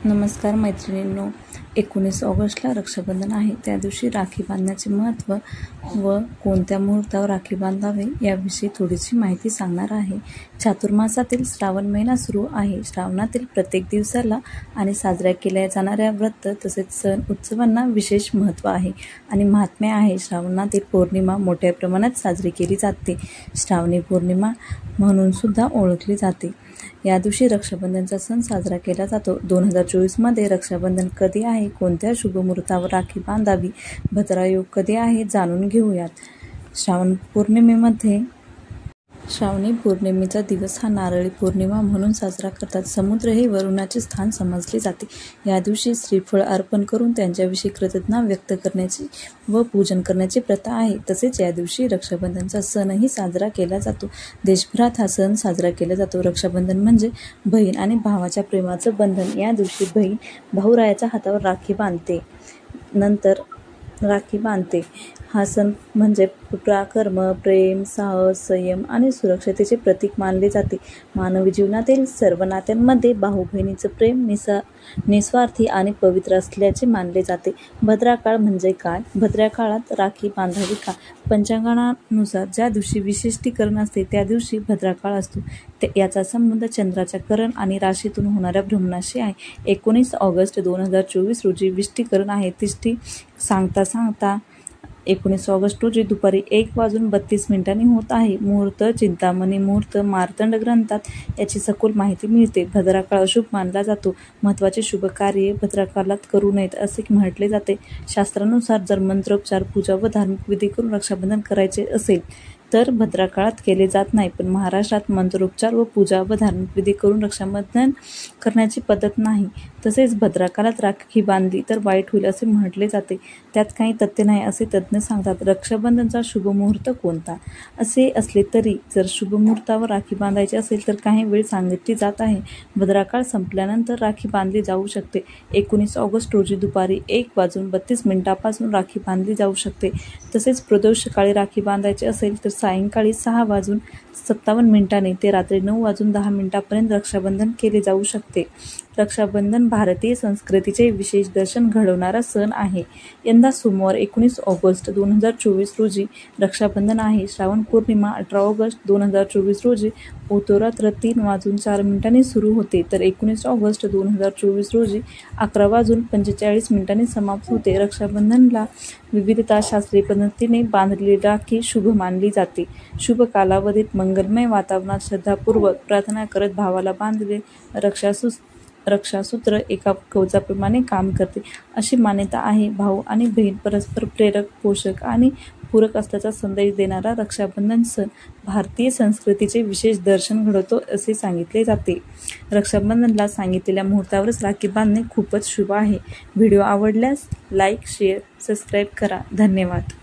नमस्कार मैत्रिणींनो, 19 ऑगस्टला रक्षाबंधन आहे. त्या दिवशी राखी बांधण्याचे महत्त्व व कोणत्या मुहूर्तावर राखी बांधावे याविषयी थोडीशी माहिती सांगणार आहे. चातुर्मासातील श्रावण महिना सुरू आहे. श्रावणातील प्रत्येक दिवसाला आणि साजऱ्या केल्या जाणाऱ्या व्रत तसेच सण उत्सवांना विशेष महत्त्व आहे आणि महात्म्य आहे. श्रावणातील पौर्णिमा मोठ्या प्रमाणात साजरी केली जाते. श्रावणी पौर्णिमा म्हणून सुद्धा ओळखली जाते. या दिवशी रक्षाबंधनचा सण साजरा केला जातो. 2024 मध्ये रक्षाबंधन कधी आहे, कोणत्या शुभ मुहूर्तावर राखी बांधावी, भद्रा योग कधी आहे जाणून घेऊयात. श्रावणी पौर्णिमेचा दिवस हा नारळी पौर्णिमा म्हणून साजरा करतात. समुद्र हे वरुणाचे स्थान समजले जाते. या दिवशी श्रीफळ अर्पण करून त्यांच्याविषयी कृतज्ञता व्यक्त करण्याची व पूजन करण्याची प्रथा आहे. तसेच या दिवशी रक्षाबंधनचा सणही साजरा केला जातो. देशभरात हा सण साजरा केला जातो. रक्षाबंधन म्हणजे बहीण आणि भावाच्या प्रेमाचं बंधन. या दिवशी बहीण भाऊरायाच्या हातावर राखी बांधते. हा सण म्हणजे पराक्रम, प्रेम, साहस, संयम आणि सुरक्षतेचे प्रतीक मानले जाते. मानवी जीवनातील सर्व नात्यांमध्ये भाऊ बहिणीचं प्रेम निस्वार्थी आणि पवित्र असल्याचे मानले जाते. भद्रा काळ म्हणजे काय? भद्रा काळात राखी बांधावी का? पंचांगानुसार ज्या दिवशी विशिष्टीकरण असते त्या दिवशी भद्रा काळ असतो. याचा संबंध चंद्राच्या करण आणि राशीतून होणाऱ्या भ्रमणाशी आहे. 19 ऑगस्ट 2024 रोजी विशिष्टीकरण आहे. तिष्ठी सांगता 19 ऑगस्ट रोजी दुपारी 1:32 होत आहे. मुहूर्त चिंतामणी मुहूर्त मार्तंड ग्रंथात याची सखोल माहिती मिळते. भद्रा काळ अशुभ मानला जातो. महत्त्वाचे शुभ कार्य भद्रा काळात करू नयेत असे म्हटले जाते. शास्त्रानुसार जर मंत्रोपचार, पूजा व धार्मिक विधी करून रक्षाबंधन करायचे असेल तर भद्रा काळात केले जात नाही. पण महाराष्ट्रात मंत्रोपचार व पूजा व धार्मिक विधी करून रक्षाबंधन करण्याची पद्धत नाही. तसेच भद्रा काळात राखी बांधली तर वाईट होईल असे म्हटले जाते. त्यात काही तथ्य नाही असे तज्ज्ञ सांगतात. रक्षाबंधनचा शुभ मुहूर्त कोणता? असे असले तरी जर शुभ मुहूर्तावर राखी बांधायची असेल तर काही वेळ सांगितली जात आहे. भद्रा काळ संपल्यानंतर राखी बांधली जाऊ शकते. 19 ऑगस्ट रोजी दुपारी 1:32 राखी बांधली जाऊ शकते. तसेच प्रदोष काळी राखी बांधायची असेल तर सायंकाळी 6:57 ते रात्री 9:10 रक्षाबंधन केले जाऊ शकते. रक्षाबंधन भारतीय संस्कृतीचे विशेष दर्शन घडवणारा सण आहे. यंदा सोमवार 19 ऑगस्ट 2024 रोजी रक्षाबंधन आहे. श्रावण पौर्णिमा 18 ऑगस्ट 2024 रोजी उत्तरात्र 3:04 सुरू होते तर 19 ऑगस्ट 2024 रोजी 11:45 समाप्त होते. रक्षाबंधनला विविधता शास्त्रीय पद्धतीने बांधलेली राखी शुभ मानली जाते. शुभ कालावधीत मंगलमय वातावरणात श्रद्धापूर्वक प्रार्थना करत भावाला बांधले रक्षासूत्र एका कवचाप्रमाणे काम करते अशी मान्यता आहे. भाऊ आणि बहीण परस्पर प्रेरक, पोषक आणि पूरक असल्याचा संदेश देणारा रक्षाबंधन सण भारतीय संस्कृतीचे विशेष दर्शन घडवतो असे सांगितले जाते. रक्षाबंधनला सांगितलेल्या मुहूर्तावरच राखी बांधणे खूपच शुभ आहे. व्हिडिओ आवडल्यास लाईक, शेअर, सबस्क्राईब करा. धन्यवाद.